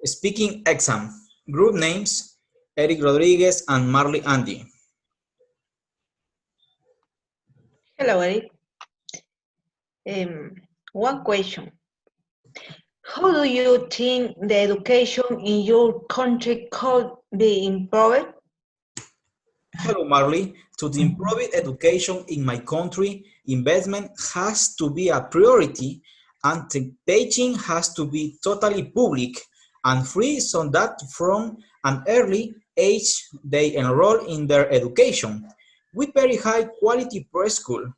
Speaking exam. Group names, Erick Rodriguez and Marlly Andy. Hello, Eric. One question. How do you think the education in your country could be improved? Hello, Marley. To the improved education in my country, investment has to be a priority and the teaching has to be totally public and free so that from an early age they enroll in their education with very high quality preschool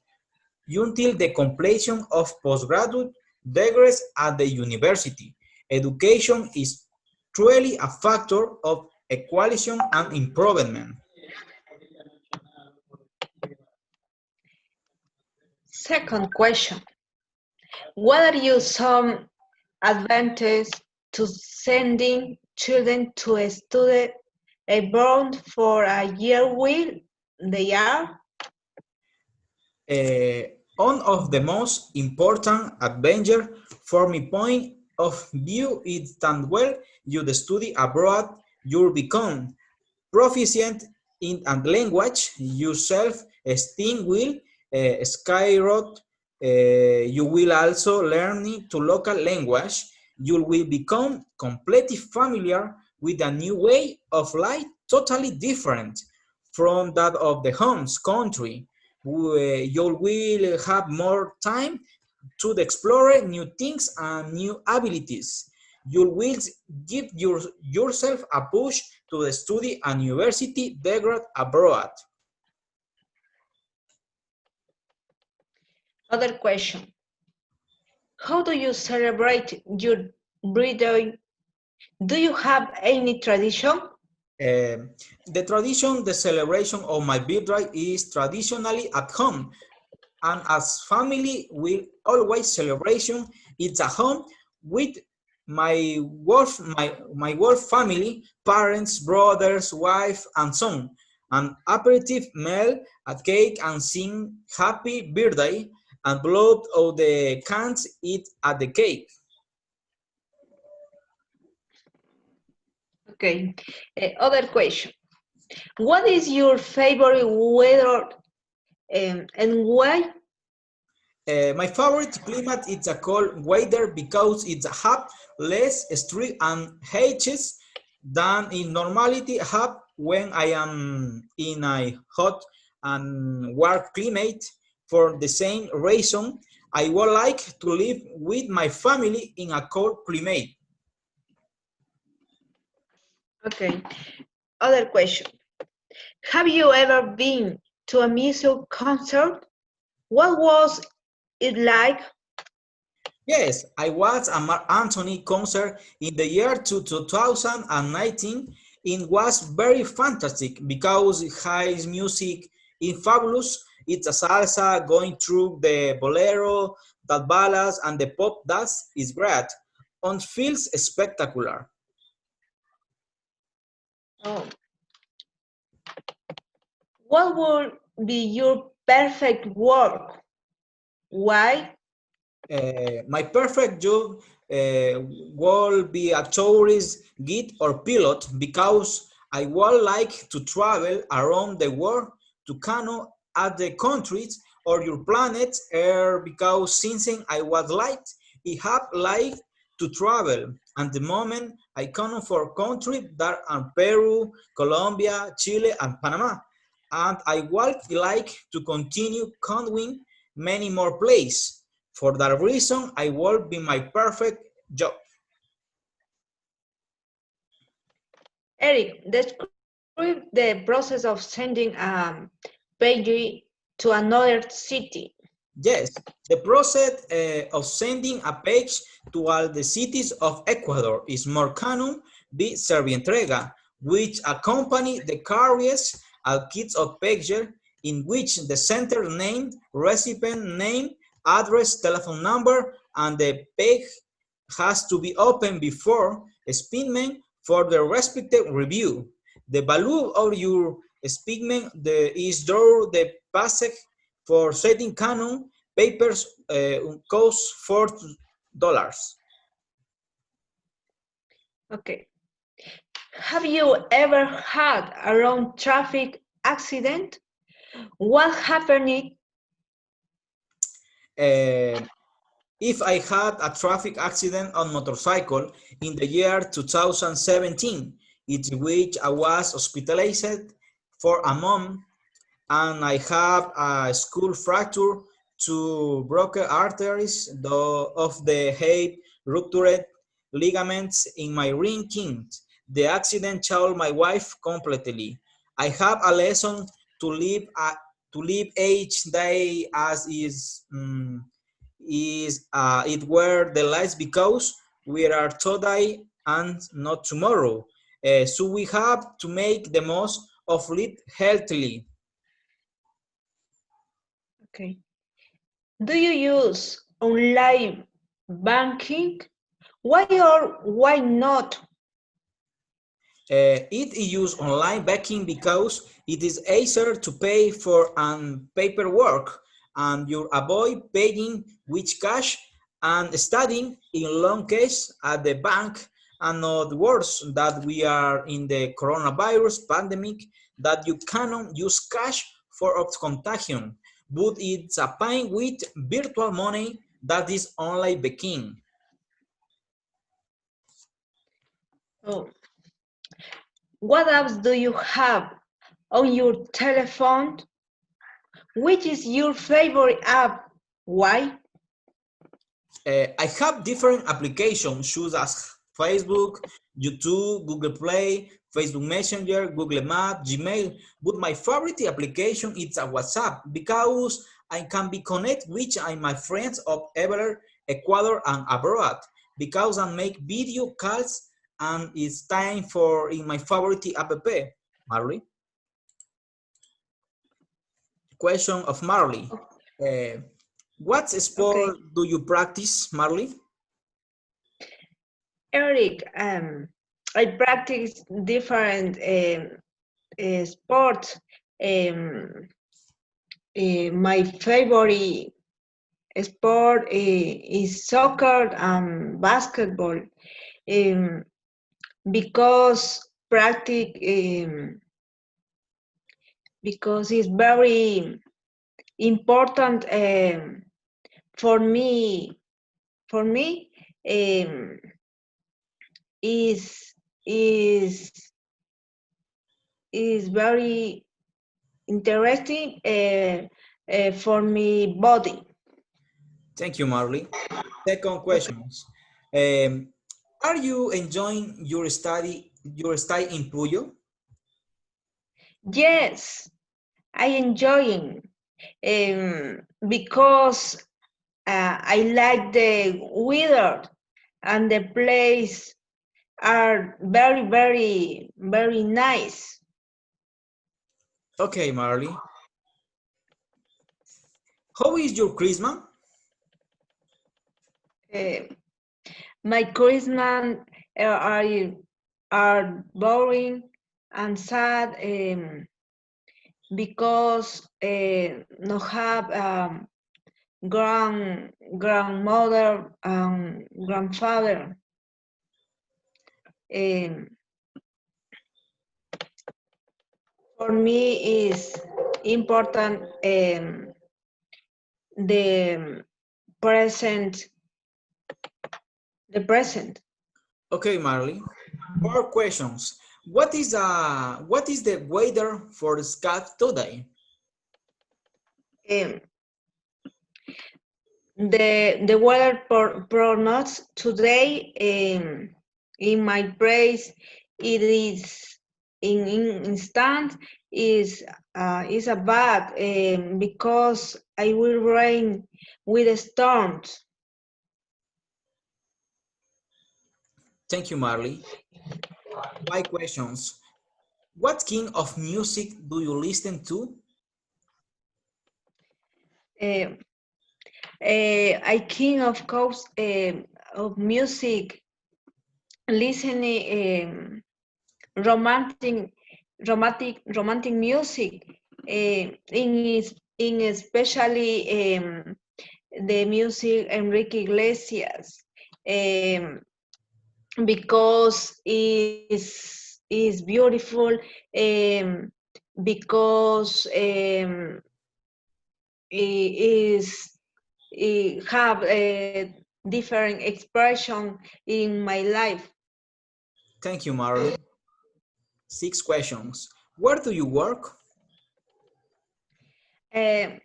until the completion of postgraduate degrees at the university. Education is truly a factor of equalization and improvement. Second question. What are you some advantages to sending children to study abroad for a year while they are? One of the most important advantages from my point of view is that when you study abroad, you become proficient in a language, your self-esteem will skyrocket. You will also learn to local language. You will become completely familiar with a new way of life, totally different from that of the home's country. You will have more time to explore new things and new abilities. You will give yourself a push to study a university degree abroad. Other question. How do you celebrate your birthday? Do you have any tradition? The tradition, the celebration of my birthday is traditionally at home, and as family will always celebration it's at home with my whole family, parents, brothers, wife, and son. An aperitif meal, a cake, and sing happy birthday, and blow of the cans eat at the cake. Okay. Other question. What is your favorite weather and why? My favorite climate is a cold weather because it's have less street and hedges than in normality have when I am in a hot and warm climate. For the same reason, I would like to live with my family in a cold climate. Okay. Other question. Have you ever been to a music concert? What was it like? Yes, I was at Mark Anthony concert in the year 2019. It was very fantastic because his music is fabulous. It's a salsa going through the bolero, the ballads, and the pop dance is great. On feels spectacular. Oh. What would be your perfect work? Why? My perfect job will be a tourist guide or pilot because I would like to travel around the world to canoe at the countries or your planet because since I was like I have like to travel and the moment I canoe for countries that are Peru, Colombia, Chile and Panama and I would like to continue canoeing many more places. For that reason, I will be my perfect job. Eric, describe the process of sending a page to another city. Yes, the process of sending a page to all the cities of Ecuador is more common be Servientrega, which accompany the carriers a kits of pager in which the sender name, recipient name, address, telephone number, and the page has to be opened before Speedman for the respective review. The value of your Speedman is through the passage for setting canon papers cost $4. Okay. Have you ever had a wrong traffic accident? What happened? Uh, if I had a traffic accident on motorcycle in the year 2017, in which I was hospitalized for a month and I have a skull fracture, two broken arteries of the hip, ruptured ligaments in my ring king. The accident changed my wife completely. I have a lesson to live to live each day as is it were the lives because we are today and not tomorrow. So we have to make the most of it healthily. Okay. Do you use online banking? Why or why not? It is online banking because it is easier to pay for paperwork and you avoid paying with cash and studying in long case at the bank and not worse that we are in the coronavirus pandemic that you cannot use cash for of contagion, but it's a paying with virtual money that is online banking. Oh, what apps do you have on your telephone? Which is your favorite app? Why? I have different applications such as Facebook, YouTube, Google Play, Facebook Messenger, Google Maps, Gmail, but my favorite application is a WhatsApp because I can be connected with my friends of ever Ecuador and abroad because I make video calls and it's time for in my favorite app. Marley, question of Marley. Uh, what Okay. sport do you practice, Marley? Eric, I practice different sports. Um, my favorite sport is soccer and basketball um, because practice because it's very important for me. For me, um, is is is very interesting for me body. Thank you, Marley. Second Okay. questions. Um, are you enjoying your study in Puyo? Yes, I enjoying because I like the weather and the place are very nice. Okay, Marley. How is your Christmas? Uh, my Christmas are boring and sad because no have grandmother and grandfather. Um, for me is important the present the present. Okay, Marley. More questions. What is the weather for Scat today? Um, the weather pronounce today in my place it is in instant is a bad because I will rain with storms. Thank you, Marley. Five questions. What kind of music do you listen to? Um, I king of course of music listening romantic romantic music in especially the music Enrique Iglesias, um, because is beautiful, because it have a different expression in my life. Thank you, Marley. 6 questions. Where do you work? Uh,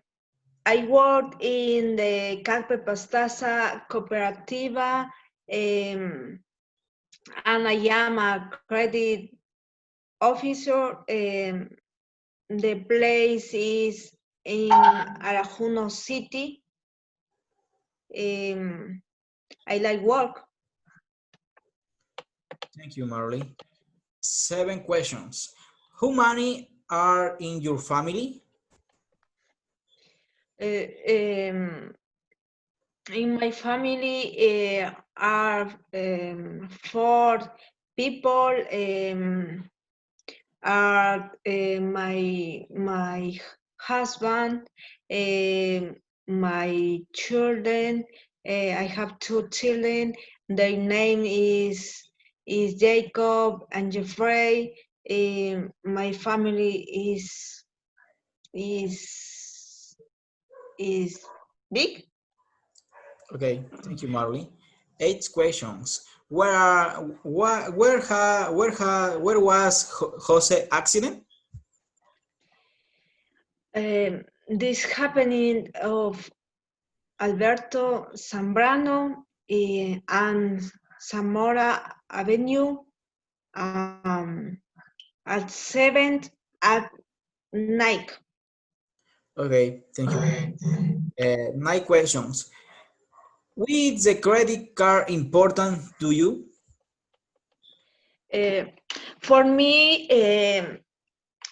I work in the Carpe Pastaza Cooperativa, and I am a credit officer. The place is in Arajuno City. I like work. Thank you, Marley. 7 questions. How many are in your family? In my family are 4 people. Are my husband, my children. I have 2 children. Their name is Jacob and Jeffrey. My family is is big. Okay, thank you, Marley. 8 questions. Where was Jose accident? This happening of Alberto Zambrano and Zamora Avenue at 7 at night. Okay, thank you. 9 questions. Is the credit card important to you? Uh, for me,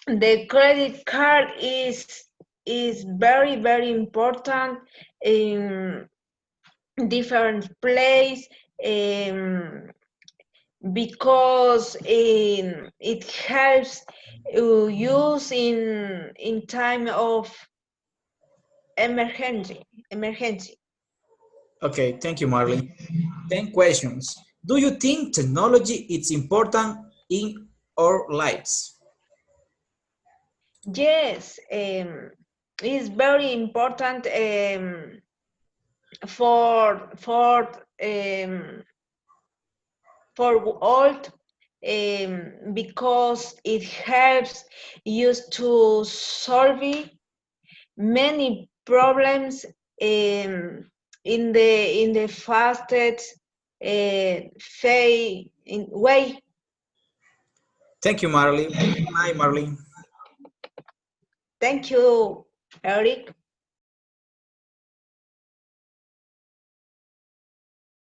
the credit card is very important in different place, because it helps use in time of emergency. Okay, thank you, Marley. 10 questions. Do you think technology is important in our lives? Yes, it's very important for for um, for all, because it helps you to solve many problems in the fastest way. Thank you, Marley. Good night, Marley. Thank you, Eric.